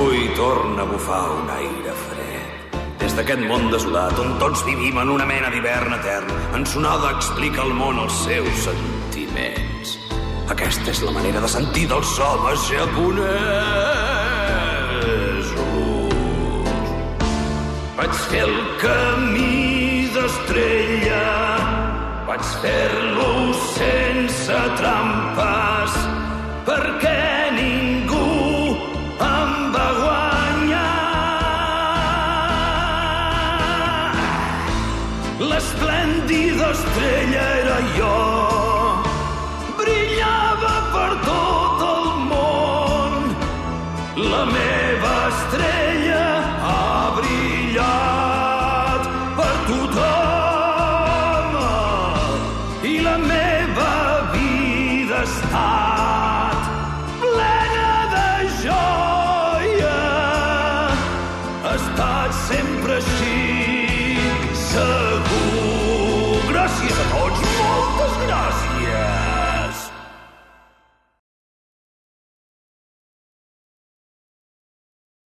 Avui torna a bufar un aire fred. Des d'aquest món desolat on tots vivim en una mena d'hivern etern, Ensonada explica al món els seus sentiments. Aquesta és la manera de sentir dels homes japonesos. Vaig fer el camí d'estrella, vaig fer-lo sense trampes, perquè ningú em va guanyar. L'esplèndida estrella era jo, brillava per tot el món. La meva estrella ha brillat per tothom i la meva vida ha estat plena de joia. Ha estat sempre així, segur. Gràcies a tots, moltes gràcies.